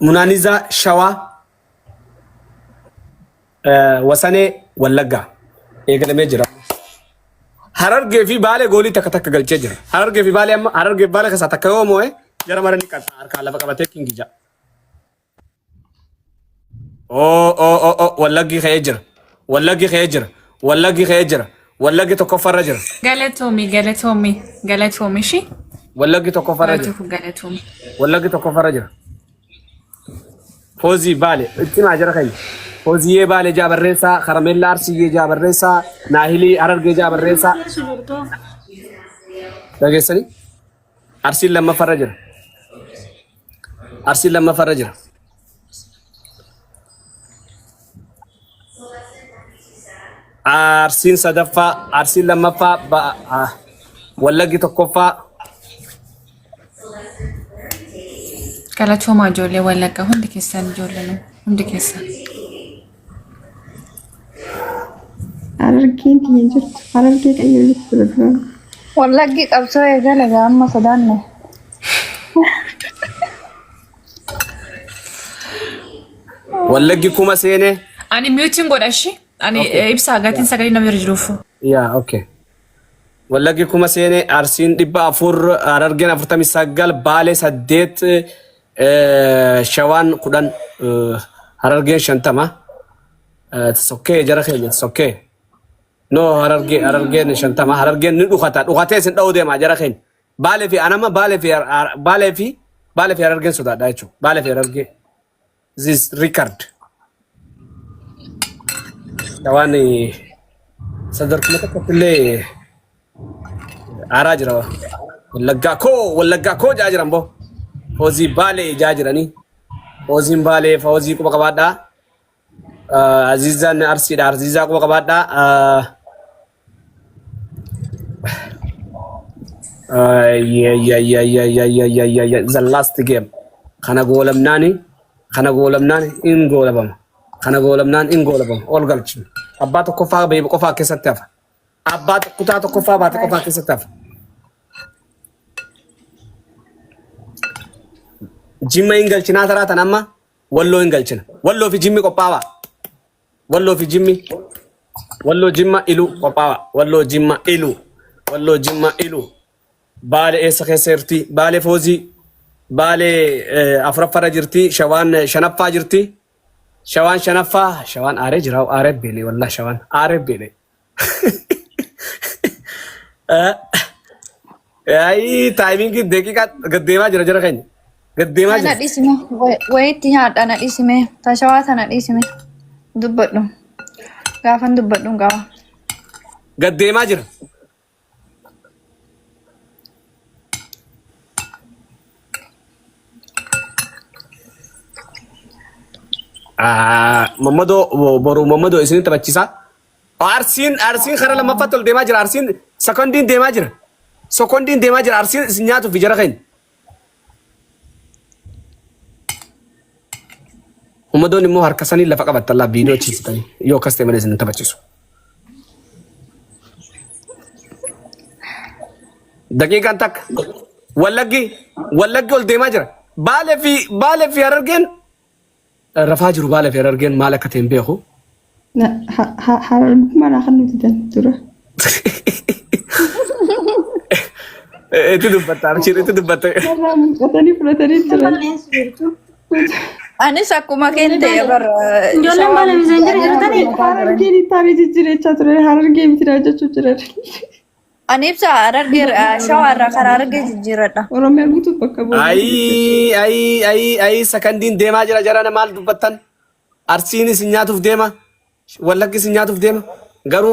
ሙናኒዛ ሸዋ ወሰኔ ወለጋ ኤገለሜ ጅራ ሀረርጌ ፊ ባሌ ጎሊ ተከተከ ገልቼ ጅራ ሀረርጌ ፊ ባሌ አማ ሀረርጌ ባሌ ከሳተከው ሞይ ጀራ ማረኒ ቀጣ አርካ ለበቀበቴ ኪንግጃ ኦ ኦ ኦ ወለጊ ኸይጅር ወለጊ ኸይጅር ወለጊ ኸይጅር ወለጊ ተኮፈረ ጅር ገለቶሚ እሺ ወለጊ ተኮፈረ ጅር ወለጊ ተኮፈረ ጅር ፎዚ ባሌ እጥና ጀራ ኸይ ፎዚዬ ባሌ ጃበሬሳ ከረሜላ አርሲዬ ጃበሬሳ ናሂሊ አረርጌ ጃበሬሳ ደገሰኒ አርሲን ለመፈረጅ አርሲን ለመፈረጅ አርሲን ሰደፋ አርሲን ለመፋ ወለጊ ተኮፋ ከላቾ ማጆሌ ወለጋ ሁንድ ከሰን ጆሌ ነው ሁንድ ከሰን አረርጌን ትይንጅር አረርጌ ቀየሩት ብሎ ወለጊ ቀብሶ የገለጋ አማሰዳን ነው ወለጊ ኩማ ሴኔ አኒ ሚውቲንግ ጎዳሺ አኒ ኢብሳ ጋቲን ሰገሪ ነው ይርጅሩፉ ያ ኦኬ ወለጊ ኩማ ሴኔ አርሲን ዲባ አፉር አረርጌን አፍርተም ይሳጋል ባሌ ሰዴት ሸዋን ኩዳን አረርጌን ሸንተማ ተሶኬ ጀረኸኝ ተሶኬ ኖ አረርጌን ሸንተማ አረርጌን ንዱኸታ ዱኸቴ ስንደው ደማ ጀረኸኝ ባሌፊ አናማ ባሌፊ አረርጌን ሶዳዳቹ ባሌፊ አረርጌ ዚስ ሪካርድ ሸዋን ሰደርኩ መተከፍሌ አራጅራ ወለጋኮ ጃጅራምቦ ፎዚ ባሌ ጃጅራኒ ፎዚን ባሌ ፎዚ ቁበ ቀባዳ አዚዛን አርሲዳ አርዚዛ ቁበ ቀባዳ the last game khana golamnan in golabam all galchin abbat kofa be kofa kesataf abbat kuta kofa bat kofa kesataf jimma ingalchina tarata namma wallo ingalchina wallo fi jimmi qopawa wallo fi jimmi wallo jimma ilu qopawa wallo jimma ilu ባሌ ኤሰከሰርቲ ባሌ ፎዚ ባሌ አፍረፈረ ጅርቲ ሸዋን ሸነፋ ጅርቲ ሸዋን ሸነፋ ሸዋን አሬ ጅራው አሬ ቤሌ ወላ ሸዋን አሬ ቤሌ አይ ታይሚንግ ደቂቃ ገደማ ጀረጀረከኝ ገደማ ጀረ ነዲስሜ ወይት ያዳና ዲስሜ ተሸዋታ ነዲስሜ ዱበዱ ጋፈን ዱበዱ ጋዋ ገደማ ጀረ Mamado boru Mamado isin tabachisa arsin khara lama fatul demajir arsin secondin demajir arsin sinyatu fijara khain Mamado ni mo har kasani la faqa batalla video chisitani yo customer isin tabachisu daqiqan tak wallagi ol demajir bale fi argen رفاجر باله في رجال مالك تنبيهو لا ما انا خلني ترى تدبت عرشير تدبت قطني فلتني ترى انا ساكو ما كنت يبر جولن باله ميزنجر غرتني رجالي تاري جيري چاتره هرجي متراجا چچره انا بس ارجر شاور خرارجي جيرتا ورمي غوتو بكبو اي سكندين ديما جرانا مال دبتن ارسيني سنياتوف ديما ولكي سنياتوف ديما غرو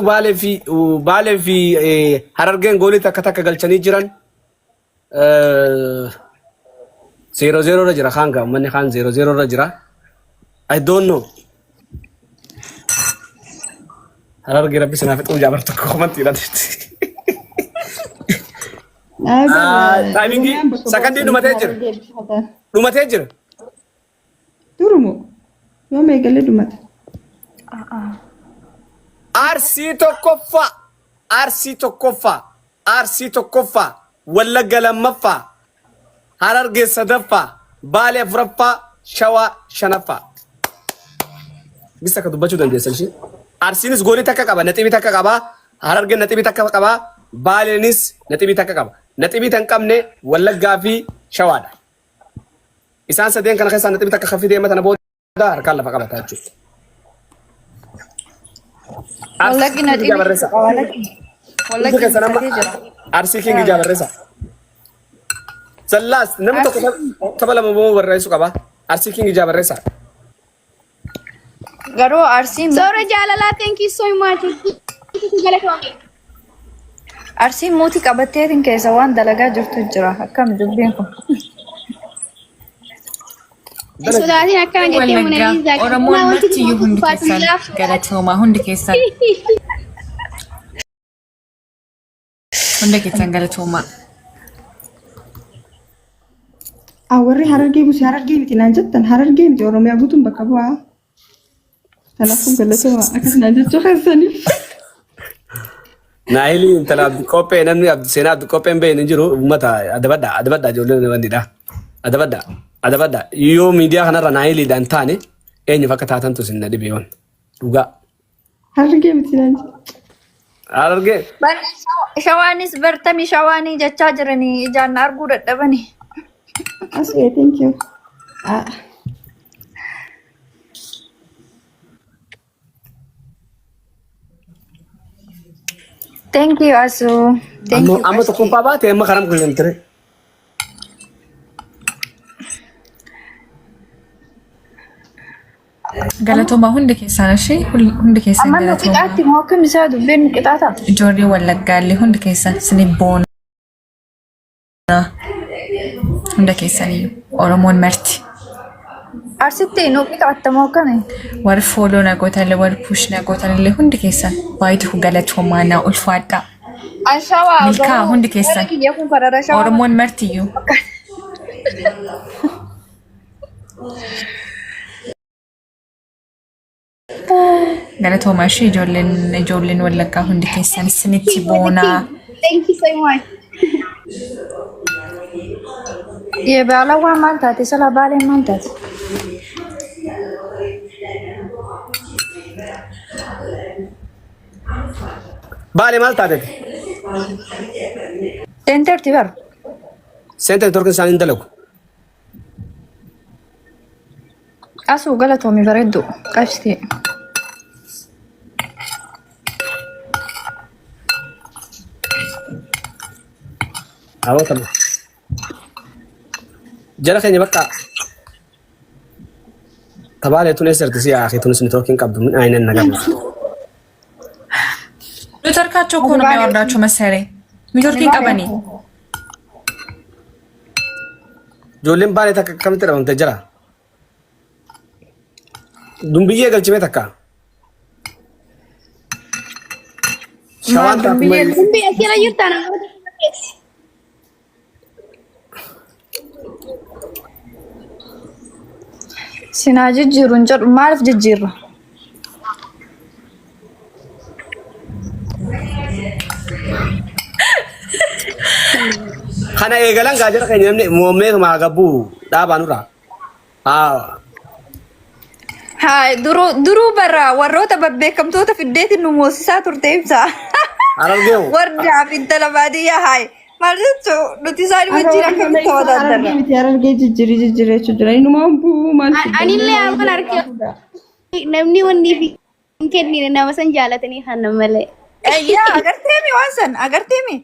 بالي في هررجن غولي تكتك غلچني جيران 0-0 رجرا خانغا من خان 0-0 رجرا I don't know هررجن ربي سنافت وجابرتك كومنت يلا timing second duma tejir turumo yo me gele dumat arsi to kofa wala galamfa hararge sadafa Baalee afuraffaa Shawaa shanaffaa. Bisa ka dubbachuu dandeessan shi. Arsiinis goolii takka qaba, naxibii takka qaba. Harargeen naxibii takka qaba. Baaleenis naxibii takka qaba. Naxibii tan qabne Wallaggaa fi Shawaadha. Isaan sadeen kana keessaa naxibii takka kafii deematan booda harkaan lafa qabata jechuudha. Wallaggi naxibii Wallaggi jira. Arsii King Jaabarreessa. Sallaas namni tokko tapha lama moo barreessu qaba. Arsii King Jaabarreessa. Garuu Arsiin Soora jaalalaa thank you so much. Arsiin mootii qabatteetiin keessa waan dalagaa jirtu jira. Akkam dubbiin kun. Sodaatiin akkana jettee Wallaggaa Oromoon martiyyuu hundi keessan galatoomaa hundi keessan. Hundi keessan galatoomaa. Warri Harargee buusii Harargee miti naan jettan Harargee miti Oromiyaa guutuun bakka bu'aa. Kanaafuu galatoomaa akkasuma jechuu keessaniif. Naayilii intala Abdikoppee namni Seenaa Abdikoppeen bahee hin jiru uummata adabaddaa ijoolleen wandiidha. Adabaddaa yoo miidiyaa kanarra naayiliidhaan taane eenyuuf akka taatantu sinna dhibee waan dhugaa. Harargee miti naan jettan. Harargee. Shawaanis bartamii shawaanii jechaa jiranii ijaan arguu dadhabanii. Okay, thank you. Thank you Asu. Thank you. Amma tokko baatee amma karam kun ture. Galatoomaa hundi keessan ishee hundi keessan Amma nuti galatoomaa. qaatti moo akkam isaa dubbeen qixaata. Ijoollee Wallaggaallee hundi keessan isin boona. Hunda keessaniyyuu Oromoon marti. Arsitti nu qixaatta moo akkami? Warri fooloo nagootallee warri puush nagootallee hundi keessan baay'ee galatoomaa naa ulfaadhaa. Ashawaa. Milkaa hundi keessan. Oromoon martiyyuu. Galatoomaa ishee ijoolleen Wallaggaa hundi keessan isinitti boonaa. Thank you so much. Yebaala waan maal taate sala baaleen maal taate? Baalee maal taate? Seenterti bar. Seenteen torkan isaanii hin dalagu. Asuu galatoomi bareeddu qabsitee. Hawwatama. Jala keenya bakka tabaalee tun eessatti si yaa tunis ni tookiin qabdu min aynan nagamu. Lutarkaachoo kun nama wardaachuu masaree. Mijoortiin qabanii. Ijoolleen baalee takka akkamitti dhabamte jira? Dumbiyyee galchime takka. Shawaan taakuma. Dumbi akira jirtaan. Sinaa jijjiiruun jedhu maaliif jijjiirra? Kana eegalan gaajara keenya namni moommee maa gabbuu dhaabaanurraa. Haa duruu barra warroota babbeekamtoota fiddeetiin nu moosisaa turte ibsa. Harargee hoo? Wardaa fi intala baadiyyaa haay. Maal jechuun nuti isaan wajjin akkamitti taphataa Harargee miti Harargee jijjiiree jira. Inumaan bu'uu maal fiddan? Anillee amma arge namni wanni fi kennine nama san jaalatanii hanna malee. Yaa agarteemi waan san agarteemi.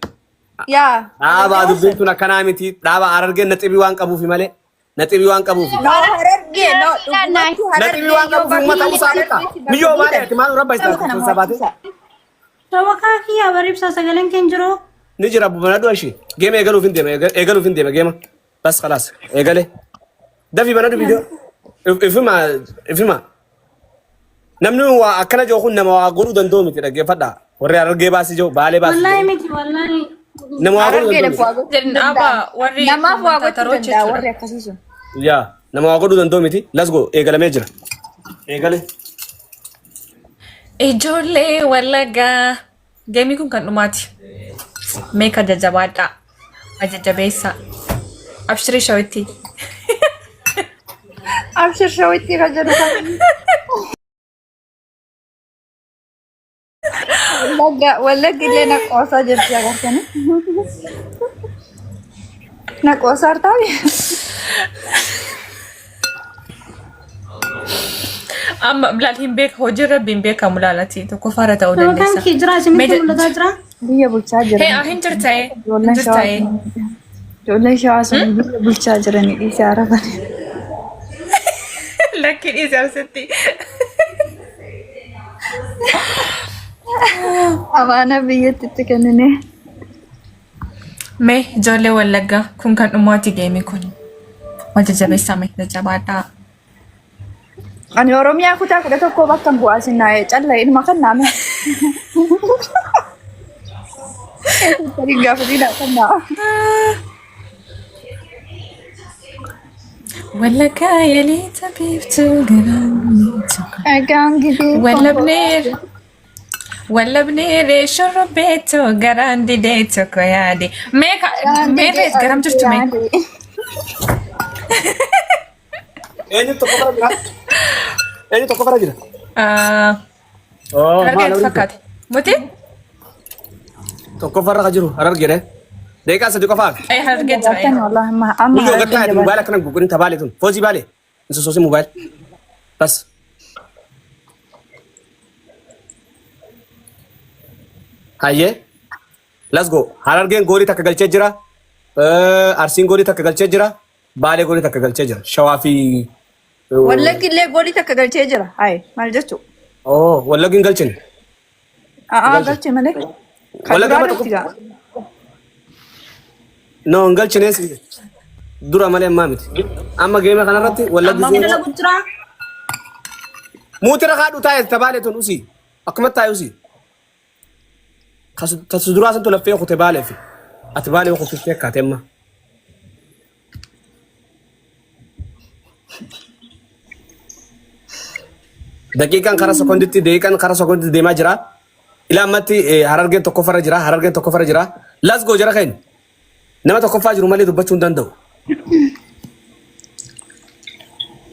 Yaa. Dhaabaa dubbiin tun akkanaa miti. Dhaabaa Harargeen naxibii waan qabuufi malee. Naxibii waan qabuufi. No harargee no Naxibii waan qabuufi uummata usaa beekaa. Miyyoo maaliiti maal rabba isaa sabaate. Tawakaa kiyyaa baribsa sagaleen keen jiroo. Ni jira bubana du'a ishee. Geema eegaluuf hin deema geema. Bas khalaas eegale. Dafii bana dubi joo. Ifima. Namni waa akkana joo kun nama waa godhuu danda'u miti dhaggeeffadha. Warri Harargee baasii joo baalee baasii. Wallaahi miti wallaahi. Nama waa godhuu danda'u. namaaf waa gochuu danda'a warri akkasii sun. Yaa nama waa godhuu danda'u miti. Let's go eegalamee jira. Eegale. Ijoollee Wallaggaa. Geemii kun kan dhumaati. Meeqa jajjabaadhaa. Ajajjabeessaa. Abshirii shawitti. أبشر شويتي رجل ولا قلنا نقوصة جرتي أغسطني نقوصة أرتاوي أما ملالهم بيك هو جرب بين بيك ملالتي تكفارة Nama أولاد kan kijra sini mulata jira. بيا بلشاجر هي أهين جرتاي والله جرتاي والله شو عصام بيا بلشاجرني إيش عرفني لكن إذا ستي أمانة بيا تتكلمني مي جولي ولقا كون كان أمواتي جيمي كون ما تجابي سامي تجاباتا أنا أورميا كنت أقول لك كوبا كم بواسنا يجعل إنه ما كان نامه طريقة فدينا كنا ولقا يلي تبيبتو قرانيتو أكان كذي ولا بنير شربيتو قراندي ديتو كويادي ميريس قرام جرتو مي Ini toko fara jira. Oh, Harga fakat. Muti? Toko fara kajiru, harar gire. Deka sadi ko far. Harga كان jira. والله ما أما Mujo gatta ati mobile kana gugurin tabale tun. Fozi bale. Nso sosi mobile. Bas. Haye. Let's go. Harar gen gori takka galche jira. Arsin gori takka galche jira. Bale gori takka galche jira. Shawafi. ولا كله قولي تكجل تجرا هاي ما الجتو Oh, wala gin galchen. قلت ملك Wala gama No, galchen es. Dura male mamit. Amma game kana ratti wala Amma gizu. mana lagu jira. Mutira kadu tayo tabale tun usi. Akmat tayo usi. Kasu dura san to lafiya ko tabale fi. Atbale ko fi ka temma. Dakiiqaan karaa sekonditti deeqaan karaa sekonditti deemaa jira. Ilaa ammatti harargeen tokko farra jira. Harargeen tokko farra jira. Las go jara keen. Nama tokko faa jiru malee dubbachuu hin danda'u.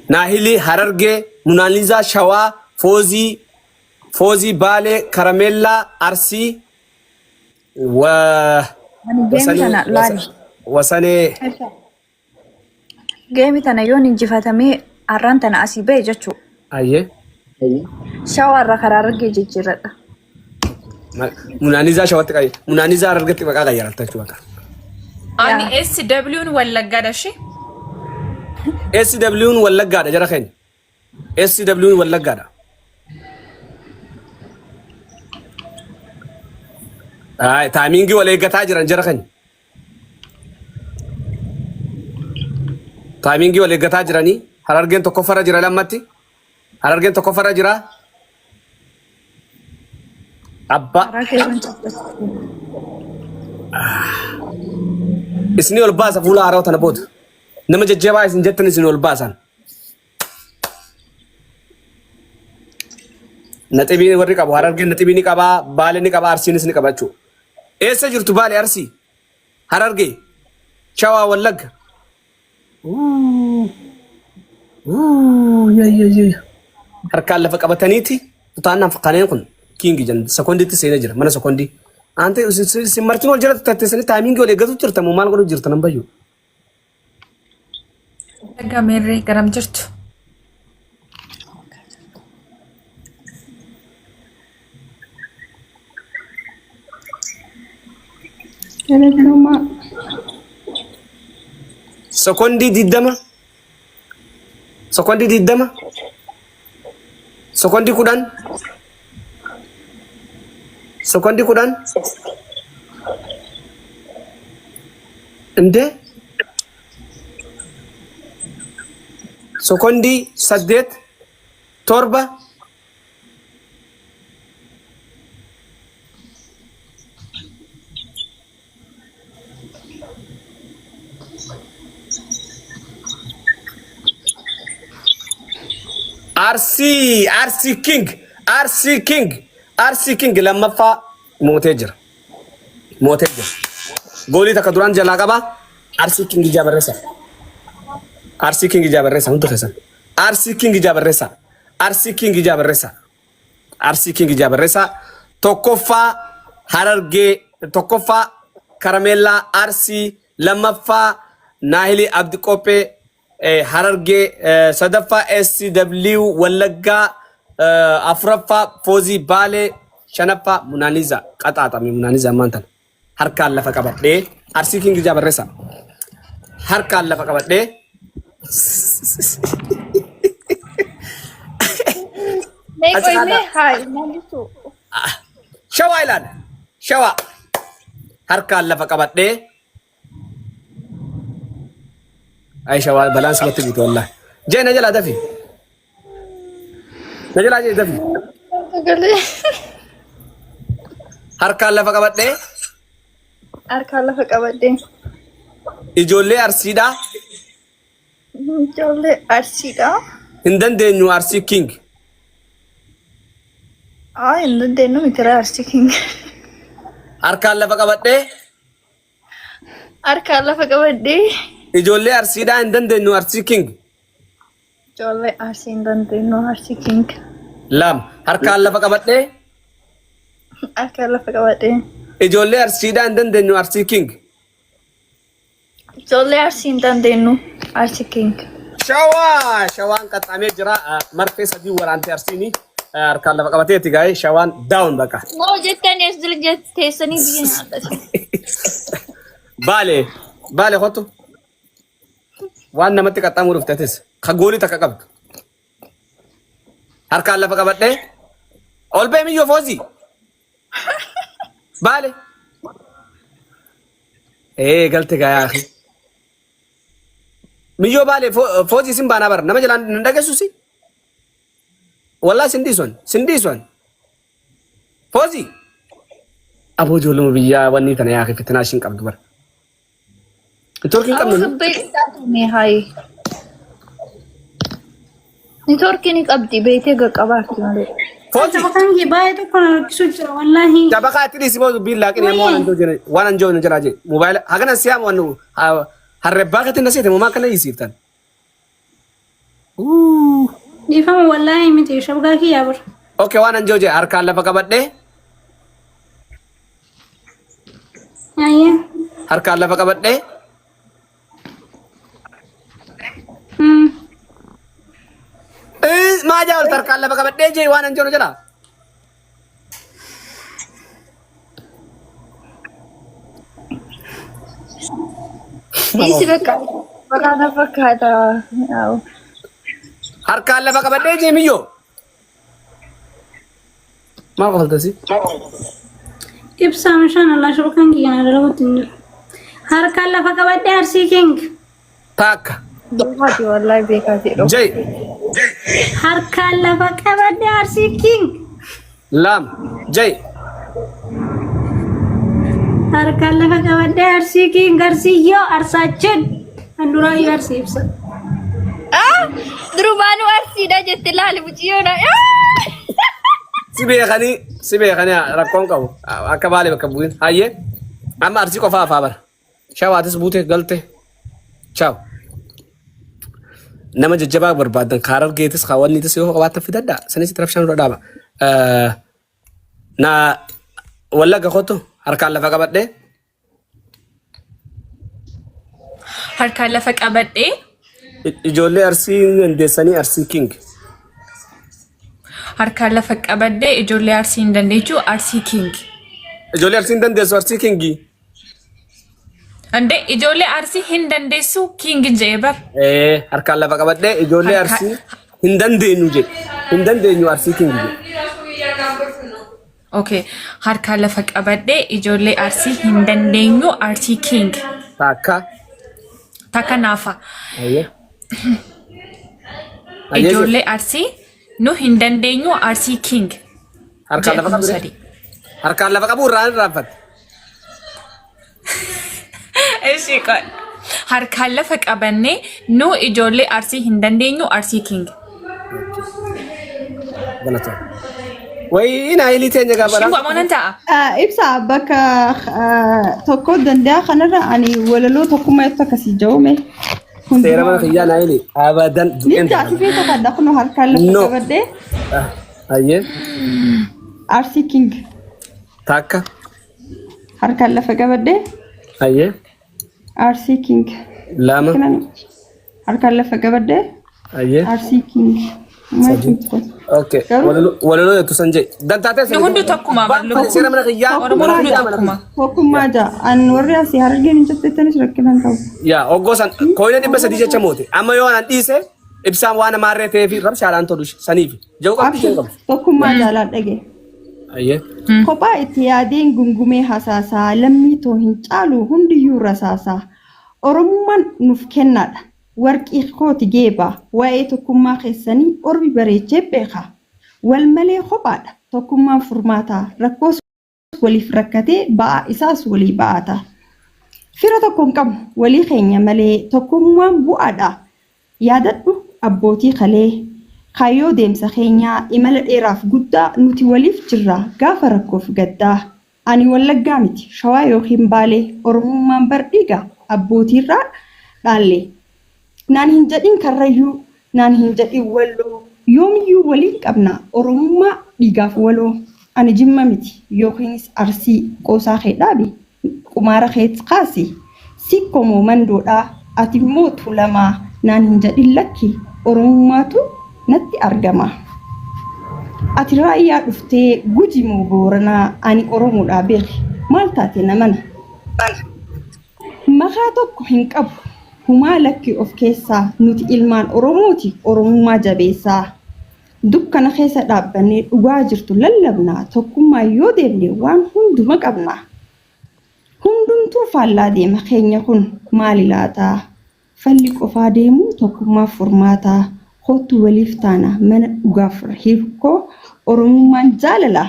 Naahili harargee Munaaliizaa Shawaa Foozii Baalee Karameellaa Arsii wasanee geemi tana yoon injifatamee arraan tana asii ba'e jechuu ayyee shawarra karaa argee jijjiirradha. Munaaliizaa Shawaatti qabi. Munaaliizaa harargeetti maqaa qayyaratta jechuudha. Ani SW'n wallaggaadha shi. SW'n wallaggaadha jara keen. SW'n wallaggaadha. Taamingi wal eeggataa jiran jara keen. Taamingi wal eeggataa jiranii harargeen tokko farra jira lammatti. Harargeen tokko farra jira. Abba. Isni ol baasa fuula haaraa tana booda. Nama jajjabaa isin jettan isin ol baasan. Naxibii warri qabu harargeen naxibii ni qabaa, Baalee ni qabaa, Arsiinis ni qaba jechuudha. Eessa jirtu Baalee Arsii? Harargee? Shawaa Wallagga? Harkaan lafa qabataniiti utaannaan fakkaaneen kun kiingi jan sekondiitti seenee jira mana sekondii. Ante isin martiin wal jala tatteessanii taamingi wal eeggatu jirta moo maal godhu jirta nan bayyuu. Wallaggaa meerree garam jirtu. Sekondii 20. Sekondii 20. Sekondii 10. Sekondii 10. Inde? Sekondii 8. 7. RC King lammaffaa mootee jira. Goolii takka duraan jalaa qaba. RC King ijaa barreessa. Hundi keessan. Arsi King Jabarresa. Arsi King Jabarresa. Arsi King Jabarresa. Tokkoffaa Harargee, tokkoffaa Karamellaa Arsi, lammaffaa Naahilii Abdiqophee Harargee, sadaffaa SCW Wallaggaa, afuraffaa Foozii Baalee, shanaffaa Munaaniza qaxaaxame Munaaniza maantan harkaan lafa qabadhee Arsi King Jabarresa harkaan lafa qabadhee Shawaa ilaala shawaa harkaan lafa qabadhee ay shawaa balaan simatti guutu wallahi jee na jalaa dafi na jalaa jee dafi harkaan lafa qabadhee harkaan lafa qabadhee ijoollee Arsiidhaa ijoollee Arsiidhaa hin dandeenyu Arsi King hin dandeenyu mitira Arsi King harkaan lafa qabadhee harkaan lafa qabadhee ijoollee Arsiidhaa hin dandeenyu Arsi King ijoollee Arsii hin dandeenyu Arsi King lam harkaan lafa qabadhee harkaan lafa qabadhee ijoollee Arsiidhaa hin dandeenyu Arsi King ijoollee Arsii hin dandeenyu Arsi King shawaan qaxxaamee jira marfee sadii waraantee Arsiini harkaan lafa qabateeti gaa'ee shawaan daawun baqa moo jettan ees dura teessanii biyya nyaatati Baalee kottu waan namatti qaxxaamuruuf tates kagoolii takka qabdu harkaan lafa qabadhee ol ba'e miyyoo Foozii Baalee galte gayaa miyyoo Baalee Foozii sin baanaa bara nama jalaan nan dhageessusi wallaa sindiison Foozii aboo ijoollee biyyaa wanni tana yaa fitinaa ishiin qabdu bara Networking qabnu Networking qabdi beekee qaqqabaatti malee. Foozii Bakkaan baay'ee tokko na rakkisu jira wallaahi. jabaka ati si mo billahi kini mo wan anjo no jaraje mobile hagana siam wanu harrebba ka tinna sete mo makana yisiftan Ifama wallaahi miti shabgaa kiyyaa bur. okay wan anjo je harkaan lafa qabadhe Ayya. harkaan lafa qabadhe ma jawal harkaan lafa qabadhe je wan anjo no jara Isi bakka bakka fakkaata. harkaan lafa qabadhe je miyyo ma qofaltasi Ibsa mishaan Allah shabkaan kiyyaa na dalaguutti hin jiru. Harkaan lafa qabadhee Arsii King. takka Beekaati wallahi beekaati dho. je Harkaan lafa qabadhee Arsii King. lam je Harkaan lafa qabadhee Arsii King Arsiyyoo Arsaachin. Kan duraayyuu Arsii ibsa. Durumaanu Arsiidha jette laali buciyyoodha. sibe khani rakkoon qabu akka Baalee bakka bu'in hayye amma Arsii qofa afaa bara shawaatis buute galte ciao nama jajjabaa barbaadan kaarar geetis kaawwanniitis yoo qabaatan fidadha sanis tarafshaan dura dhaaba na Wallagga kottu harkaan lafa qabadhe Harkaan lafa qabadhee ijoollee Arsii dandeessanii Arsii King harkaan lafa qabadhee ijoollee Arsii hin dandeechu Arsii King. ijoollee Arsii dandeessu Arsii King Ande ijoollee Arsii hin dandeessu King jee bar. harkaan lafa qabadhe ijoollee Arsii hin dandeenyu jedhe hin dandeenyu Arsii King jedhe Okay, harkaan lafa qabadhee ijoollee Arsii hin dandeenyu Arsii King. Takka naafa. Ijoollee Arsii nu hin dandeenyu Arsii King. harkaan lafa qabadhe harkaan lafa qabu irraan raaffatte Eshi qon. Harkaan lafa qabannee nu ijoollee Arsii hin dandeenyu Arsii King. galata way ina ili teenya gabara Shingo amonan ta'a. Ibsa bakka tokko danda'a kanarra ani walaloo tokkummaa itti akkasii jawume seera mana kiyyaa naayili abadan Ninja ati beekta kadda kun harkaan lafa No. qabadde ayyee Arsi King takka harkaan lafa qabadde ayyee Arsi King lama kanan harkaan lafa qabadde ayyee Arsi King okay walolo yetu sanje dantaate Nu hundu tokkuma bal'oo. seera mana kiyyaa Oromoon hundu tokkuma. Tokkummaa ja'a an warri asii harargeen hin jettettanis rakkinan qabu. yaa oggoosan koyina dhibba sadii jecha moote amma yoo anan dhiise ibsaan waan amaarree ta'ee fi rabshaadhaan tolu saniif jiru qabdi isheen qabu Tokkummaa jaalaa dhage. ayyee Kophaa itti yaadeen gungumee hasaasaa lammii too hin caalu hundiyyuu rasaasaa. Oromummaan nuuf kennaadha. Warqii kooti geebaa waa'ee tokkummaa keessanii orbi bareechee beekaa. Wal malee kophaadha tokkummaan furmaataa rakkoos waliif rakkatee ba'aa isaas walii ba'ata. Fira tokko hin qabu walii keenya malee tokkummaan bu'aadha. Yaadadhu abbootii kalee kaayyoo deemsa keenyaa imala dheeraaf guddaa nuti waliif jirra gaafa rakkoof gaddaa. Ani wallaggaa miti shawaa yookiin baalee oromummaan bardhiiga abbootiirraa dhaallee. Naan hin jedhin karrayyuu naan hin jedhin walloo yoomiyyuu waliin qabna oromummaa dhiigaaf waloo. Ani jimma miti yookiinis arsii qoosaa kee dhaabi qumaara keetti kaasi sikkomoo mandoodhaa ati immoo tuulamaa naan hin jedhin lakki oromummaatu natti argama. Ati raayyaa dhuftee guji moo booranaa ani oromoodhaa beeki maal taate namana. Maqaa tokko hin qabu humaa lakki of keessaa nuti ilmaan oromooti oromummaa jabeessaa. Dukkana keessa dhaabbannee dhugaa jirtu lallabnaa tokkummaa yoo deemne waan hunduma qabna. Hundumtuu faallaa deema keenya kun maali laataa? Falli qofaa deemuu tokkummaaf furmaataa. Kottu waliif taana mana dhugaaf hirkoo oromummaan jaalala.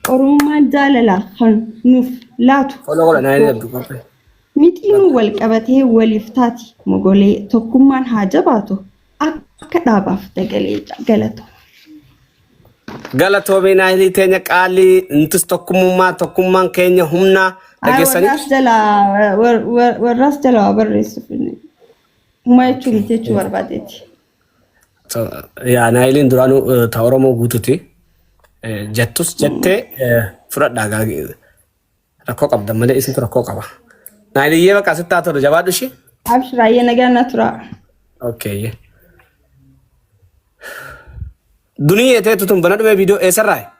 Oromummaan jaalala kan nuuf laatu. Mixiin wal qabatee waliif taati mogolee tokkummaan haa jabaatu akka dhaabaaf dagalee galatu. Galatoomii naayilii teenya qaalii intis tokkummaan keenya humnaa dhageessanii. Warraas jalaa barreessuuf humna jechuun jechuu barbaadeeti. Yaa naayiliin duraanuu ta'a Oromoo guututi. Jettus jettee fudhadhaa gaagee rakkoo qabda malee isintu rakkoo qaba. Naayiliyyee bakka asitti haa ta'u jabaadhu ishee. Abshiraayyee nagaa na tura. Okay. Dunii eeteetu tun bana dhumee viidiyoo eessarraa?